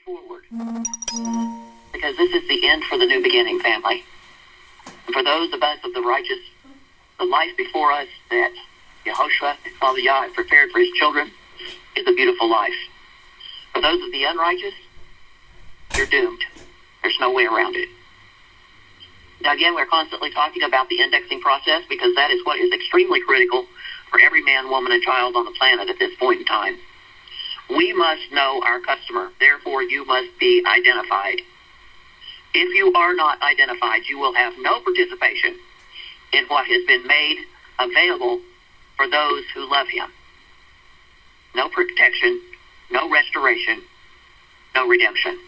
forward, because this is the end for the new beginning, family. And for those of us of the righteous, the life before us that Yahoshua and Father Yah have prepared for his children is a beautiful life. For those of the unrighteous, you're doomed. There's no way around it. Now again, we're constantly talking about the indexing process because that is what is extremely critical for every man, woman, and child on the planet at this point in time. We must know our customer. Therefore, you must be identified. If you are not identified, you will have no participation in what has been made available for those who love him. No protection, no restoration, no redemption.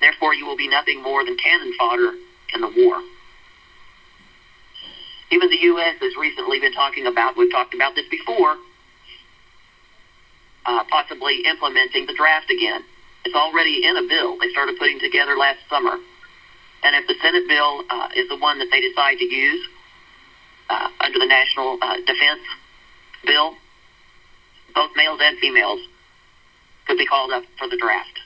Therefore, you will be nothing more than cannon fodder in the war. Even the U.S. has recently been talking about, we've talked about this before, possibly implementing the draft again. It's already in a bill they started putting together last summer. And if the Senate bill is the one that they decide to use under the National Defense Bill, both males and females could be called up for the draft.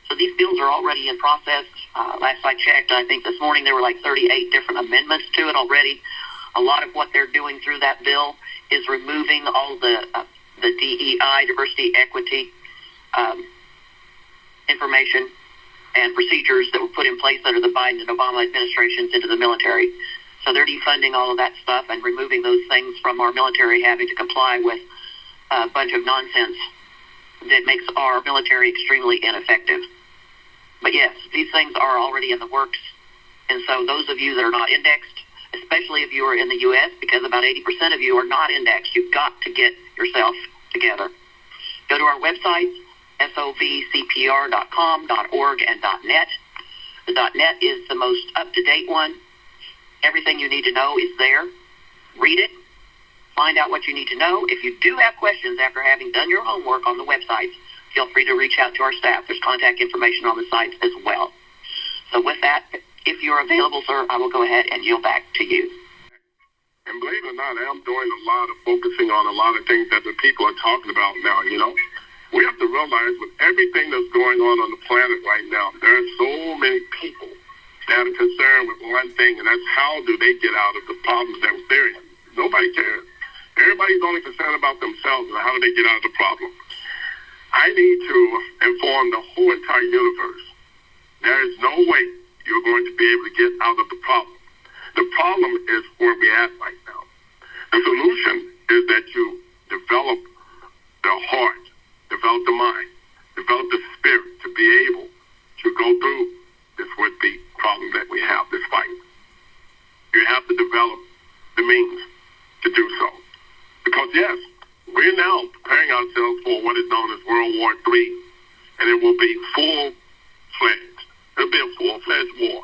So these bills are already in process. Last I checked, I think this morning there were like 38 different amendments to it already. A lot of what they're doing through that bill is removing all the DEI, diversity, equity, information and procedures that were put in place under the Biden and Obama administrations into the military. So they're defunding all of that stuff and removing those things from our military having to comply with a bunch of nonsense that makes our military extremely ineffective. But yes, these things are already in the works. And so those of you that are not indexed, especially if you are in the U.S., because about 80% of you are not indexed, you've got to get yourself together. Go to our websites, sovcpr.com, .org, and .net. The .net is the most up-to-date one. Everything you need to know is there. Read it. Find out what you need to know. If you do have questions after having done your homework on the websites, feel free to reach out to our staff. There's contact information on the sites as well. So with that, if you're available, sir, I will go ahead and yield back to you. And believe it or not, I'm doing a lot of focusing on a lot of things that the people are talking about now, you know. We have to realize with everything that's going on the planet right now, there are so many people that are concerned with one thing, and that's how do they get out of the problems that they're in. Nobody cares. Everybody's only concerned about themselves and how do they get out of the problem. I need to inform the whole entire universe. There is no way you're going to be able to get out of the problem. The problem is where we're at right now. The solution is that you develop the heart, develop the mind, develop the spirit to be able to go through this would-be problem that we have, this fight. You have to develop the means to do so. Because, yes, we're now preparing ourselves for what is known as World War III, and it will be full-fledged. It'll be a full-fledged war.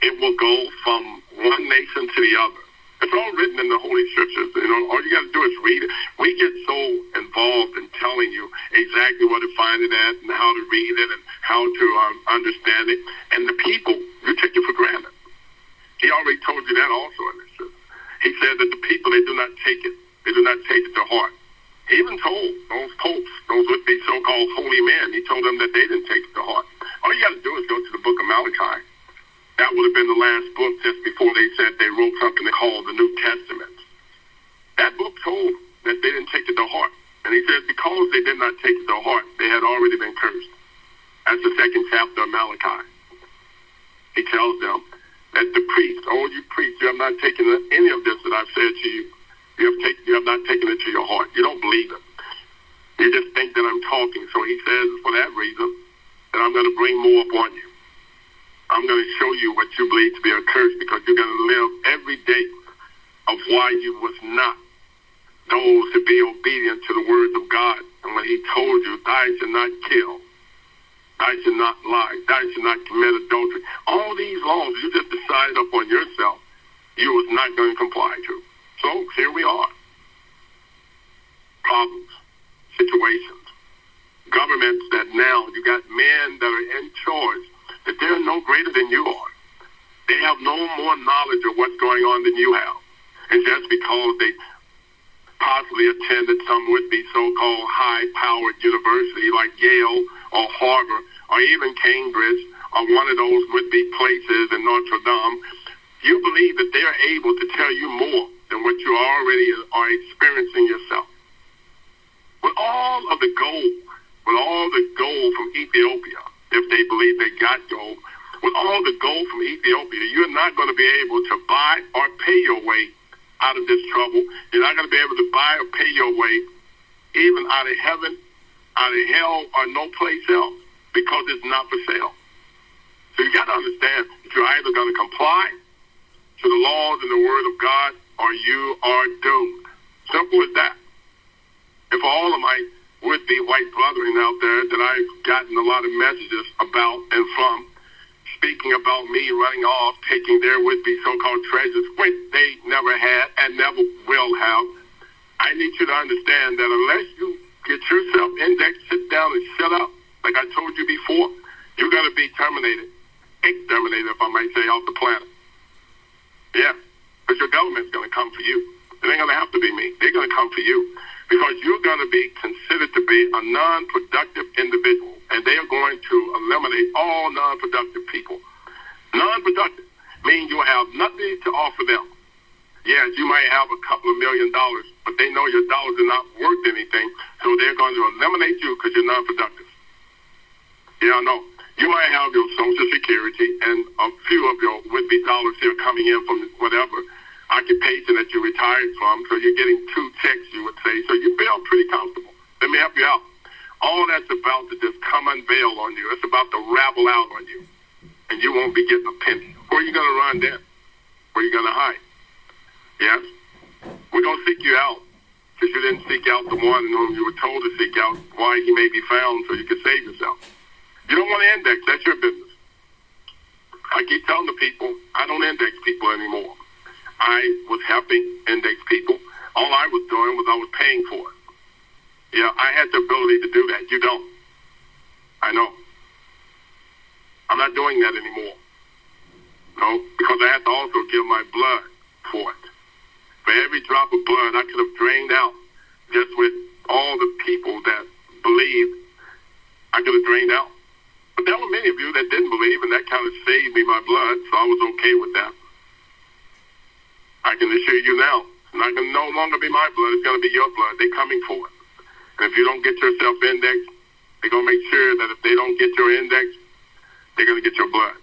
It will go from one nation to the other. It's all written in the Holy Scriptures. You know, all you got to do is read it. We get so involved in telling you exactly where to find it at and how to read it and how to understand it. And the people, you take it for granted. He already told you that also in this scripture. He said that the people, they do not take it. They do not take it to heart. He even told those popes, those would-be so-called holy men, he told them that they didn't take it to heart. All you got to do is go to the book of Malachi. That would have been the last book just before they said they wrote something they called the New Testament. That book told that they didn't take it to heart. And he said because they did not take it to heart, they had already been cursed. That's the second chapter of Malachi. He tells them that the priest, oh, you priests, you have not taken any of this that I've said to you. You have not taken it to your heart. You don't believe it. You just think that I'm talking. So he says for that reason that I'm going to bring more upon you. I'm going to show you what you believe to be a curse because you're going to live every day of why you was not those to be obedient to the words of God. And when he told you, thou shalt not kill, thou shalt not lie, thou shalt not commit adultery. All these laws, you just decided upon yourself you was not going to comply to. So here we are. Problems, situations, governments that now you got men that are in charge that they're no greater than you are. They have no more knowledge of what's going on than you have. And just because they possibly attended some would-be so-called high-powered university like Yale or Harvard or even Cambridge or one of those would-be places in Notre Dame, you believe that they're able to tell you more than what you already are experiencing yourself. With all the gold from Ethiopia, if they believe they got gold, with all the gold from Ethiopia, you're not going to be able to buy or pay your way out of this trouble. You're not going to be able to buy or pay your way even out of heaven, out of hell, or no place else, because it's not for sale. So you got to understand that you're either going to comply to the laws and the word of God, or you are doomed. Simple as that. And for all of my would-be white brethren out there that I've gotten a lot of messages about and from, speaking about me running off, taking their would-be so-called treasures, which they never had and never will have, I need you to understand that unless you get yourself indexed, sit down and shut up, like I told you before, you're going to be terminated, exterminated, if I might say, off the planet. Yeah, because your government's going to come for you. It ain't going to have to be me. They're going to come for you because you're going to be considered to be a non-productive individual, and they are going to eliminate all non-productive people. Non-productive means you have nothing to offer them. Yes, you might have a couple of $1 million, but they know your dollars are not worth anything, so they're going to eliminate you because you're non-productive. Yeah, I know. You might have your Social Security and a few of your would-be dollars here coming in from whatever occupation that you retired from, so you're getting 2 checks, you would say, so you feel pretty comfortable. Let me help you out. All that's about to just come unveil on you. It's about to ravel out on you, and you won't be getting a penny. Where are you going to run then? Where are you going to hide? Yes? We're going to seek you out because you didn't seek out the one whom you were told to seek out, why he may be found so you can save yourself. You don't want to index. That's your business. I keep telling the people, I don't index people anymore. I was helping index people. All I was doing was I was paying for it. Yeah, I had the ability to do that. You don't. I know. I'm not doing that anymore. No, because I have to also give my blood for it. For every drop of blood I could have drained out just with all the people that believed, I could have drained out. But there were many of you that didn't believe, and that kind of saved me my blood, so I was okay with that. I can assure you now, it's not going to no longer be my blood, it's going to be your blood. They're coming for it. And if you don't get yourself indexed, they're going to make sure that if they don't get your index, they're going to get your blood.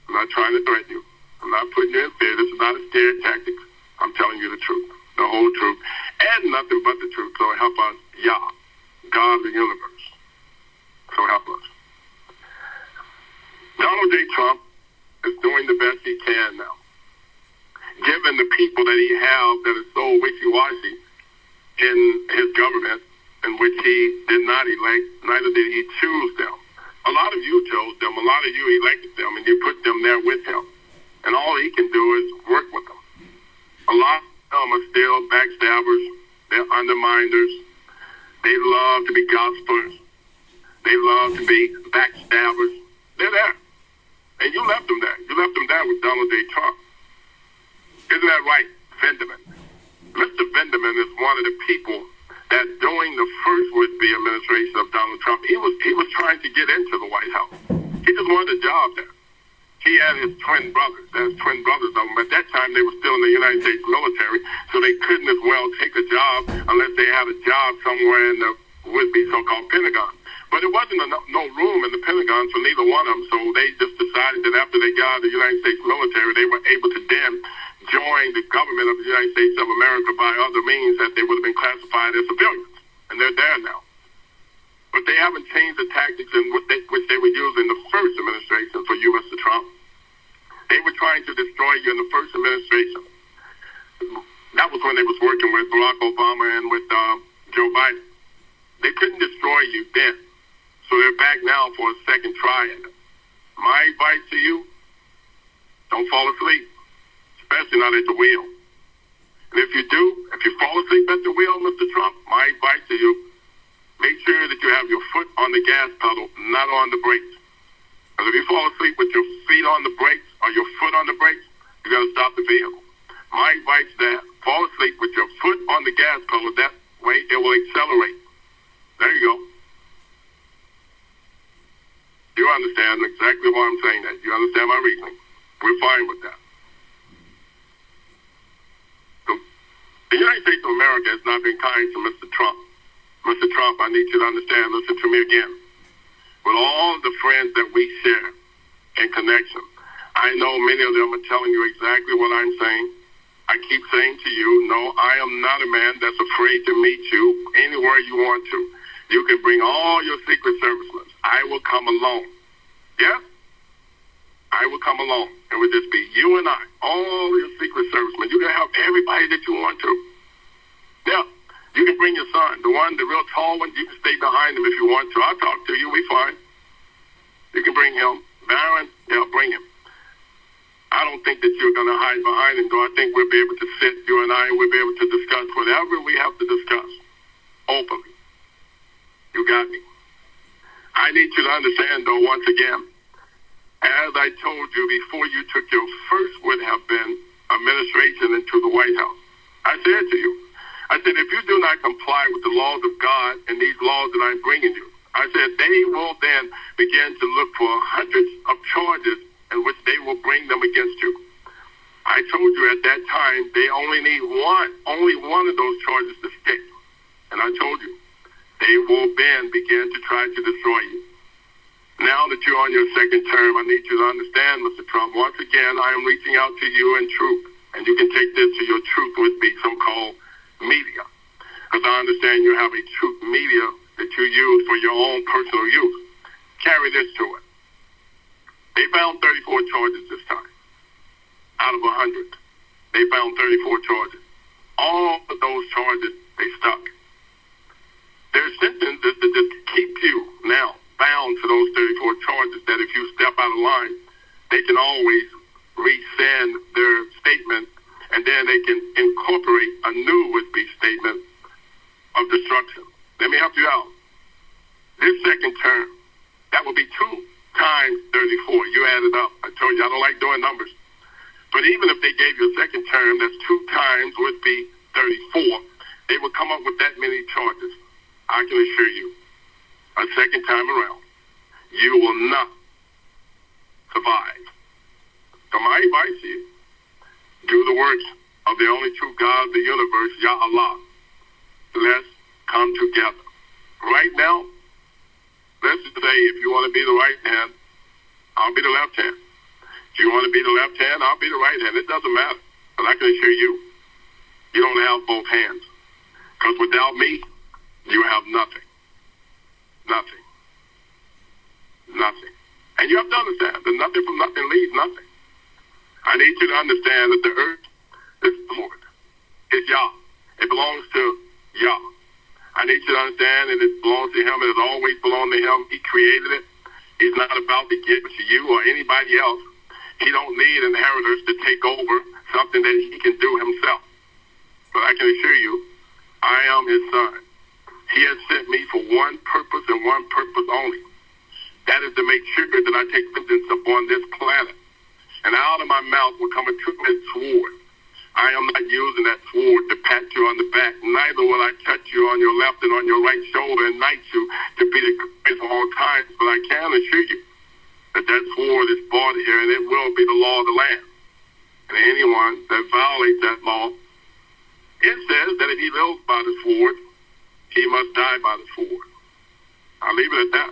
I'm not trying to threaten you. I'm not putting you in fear. This is not a scare tactic. I'm telling you the truth, the whole truth, and nothing but the truth. So help us, Yah, God of the universe. So help us. Donald J. Trump is doing the best he can now. Given the people that he has that are so wishy-washy in his government, in which he did not elect, neither did he choose them. A lot of you chose them. A lot of you elected them, and you put them there with him. And all he can do is work with them. A lot of them are still backstabbers. They're underminers. They love to be gospelers. They love to be backstabbers. They're there. And you left them there. You left them there with Donald J. Trump. Isn't that right, Vendeman? Mr. Vendeman is one of the people that during the first would-be administration of Donald Trump, he was trying to get into the White House. He just wanted a job there. He had his twin brothers. There's twin brothers of them. At that time, they were still in the United States military, so they couldn't as well take a job unless they had a job somewhere in the would-be so-called Pentagon. But it wasn't no room in the Pentagon for neither one of them, so they just decided that after they got out of the United States military, they were able to then join the government of the United States of America by other means that they would have been classified as civilians. And they're there now. But they haven't changed the tactics in which they were using in the first administration for you, Mr. Trump. They were trying to destroy you in the first administration. That was when they was working with Barack Obama and with Joe Biden. They couldn't destroy you then. So they're back now for a second try at it. My advice to you, don't fall asleep, especially not at the wheel. And if you do, if you fall asleep at the wheel, Mr. Trump, my advice to you, make sure that you have your foot on the gas pedal, not on the brakes. Because if you fall asleep with your feet on the brakes or your foot on the brakes, you got to stop the vehicle. My advice is that fall asleep with your foot on the gas pedal. That way it will accelerate. There you go. You understand exactly why I'm saying that. You understand my reasoning. We're fine with that. So, the United States of America has not been kind to Mr. Trump. Mr. Trump, I need you to understand, listen to me again. With all the friends that we share in connection, I know many of them are telling you exactly what I'm saying. I keep saying to you, no, I am not a man that's afraid to meet you anywhere you want to. You can bring all your Secret Servicemen. I will come alone. Yes? I will come alone. It would just be you and I, all your Secret Servicemen. You can have everybody that you want to. Yeah. You can bring your son, the real tall one. You can stay behind him if you want to. I'll talk to you. We fine. You can bring him. Barron, yeah, bring him. I don't think that you're going to hide behind him, though. I think we'll be able to sit, you and I, and we'll be able to discuss whatever we have to discuss openly. You got me. I need you to understand, though, once again, as I told you before you took your first would have been administration into the White House, I said to you, I said, if you do not comply with the laws of God and these laws that I'm bringing you, I said, they will then begin to look for hundreds of charges in which they will bring them against you. I told you at that time, they only need only one of those charges to stick. And I told you, they will then begin to try to destroy you. Now that you're on your second term, I need you to understand, Mr. Trump, once again, I am reaching out to you in truth. And you can take this to your truth with the so-called media. Because I understand you have a truth media that you use for your own personal use. Carry this to it. They found 34 charges this time. Out of 100. They found 34 charges. All of those charges, they stuck. Their sentence is to just keep you now bound to those 34 charges, that if you step out of line, they can always rescind their statement, and then they can incorporate a new would-be statement of destruction. Let me help you out. This second term, that will be 2 times 34. You add it up. I told you I don't like doing numbers. But even if they gave you a second term, that's 2 times would be 34. They would come up with that many charges. I can assure you, a second time around, you will not survive. So my advice to you, do the works of the only true God of the universe, Yah Allah. Let's come together. Right now, let's just say if you want to be the right hand, I'll be the left hand. If you want to be the left hand, I'll be the right hand. It doesn't matter. But I can assure you, you don't have both hands. Because without me, you have nothing. Nothing. Nothing. And you have to understand that nothing from nothing leaves nothing. I need you to understand that the earth is the Lord. It's Yah. It belongs to Yah. I need you to understand that it belongs to Him. It has always belonged to Him. He created it. He's not about to give it to you or anybody else. He don't need inheritors to take over something that He can do Himself. But I can assure you, I am His son. He has sent me for one purpose and one purpose only. That is to make sure that I take vengeance upon this planet. And out of my mouth will come a two-edged sword. I am not using that sword to pat you on the back. Neither will I touch you on your left and on your right shoulder and knight you to be the greatest of all times. But I can assure you that that sword is brought here, and it will be the law of the land. And anyone that violates that law, it says that if he lives by the sword, he must die by the sword. I'll leave it at that.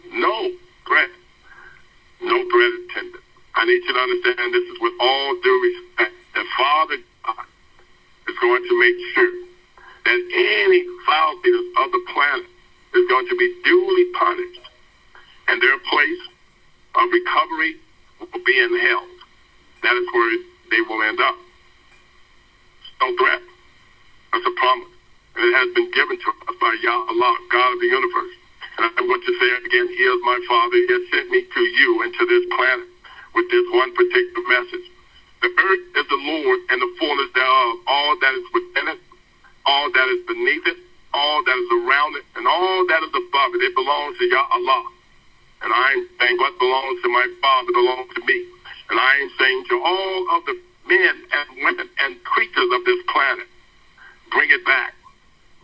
No threat. No threat intended. I need you to understand this is with all due respect. That Father God is going to make sure that any foul leaders of the planet is going to be duly punished. And their place of recovery will be in hell. That is where they will end up. No threat. That's a promise. And it has been given to us by Yah Allah, God of the universe. And I'm going to say it again, He is my Father. He has sent me to you and to this planet with this one particular message. The earth is the Lord and the fullness thereof, all that is within it, all that is beneath it, all that is around it, and all that is above it. It belongs to Yah Allah. And I am saying what belongs to my Father belongs to me. And I am saying to all of the men and women and creatures of this planet. Bring it back.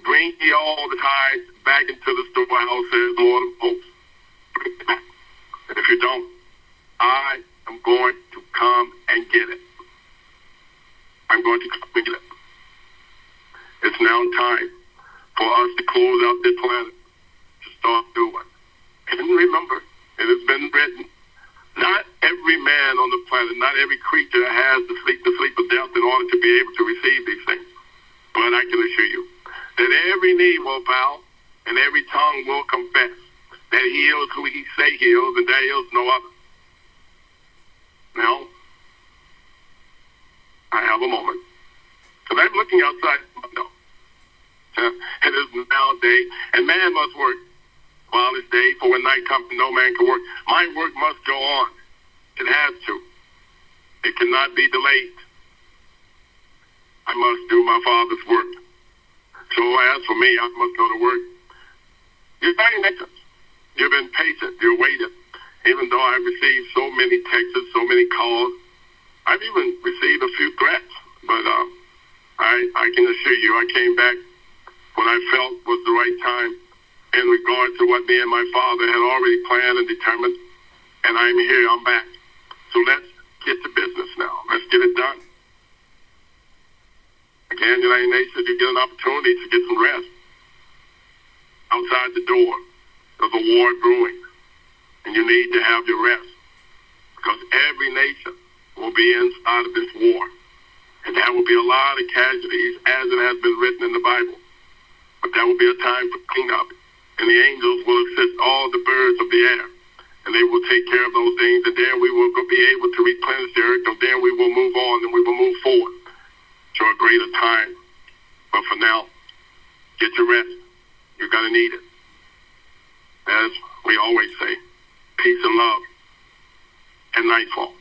Bring ye all the tithes back into the storehouse, says the Lord of hosts. Bring it back. And if you don't, I am going to come and get it. I'm going to come and get it. It's now time for us to close out this planet, to start doing. And remember, it has been written, not every man on the planet, not every creature has the sleep of death in order to be able to receive these things. But I can assure you that every knee will bow and every tongue will confess that he is who he say he is, and there is no other. Now, I have a moment. Because I'm looking outside the window. It is now day, and man must work while it's day, for when night comes, no man can work. My work must go on. It has to. It cannot be delayed. I must do my Father's work. So as for me, I must go to work. You're very nature. You've been patient. You're waiting. Even though I've received so many texts, so many calls, I've even received a few threats. But I can assure you, I came back when I felt was the right time in regard to what me and my Father had already planned and determined. And I'm here. I'm back. So let's get to business now. Let's get it done. Again, United Nations, you get an opportunity to get some rest. Outside the door, there's a war brewing, and you need to have your rest, because every nation will be inside of this war, and there will be a lot of casualties, as it has been written in the Bible. But there will be a time for cleanup, and the angels will assist all the birds of the air, and they will take care of those things, and then we will be able to replenish the earth, and then we will move on, and we will move forward to a greater time. But for now, get your rest. You're going to need it. As we always say, peace and love, and nightfall.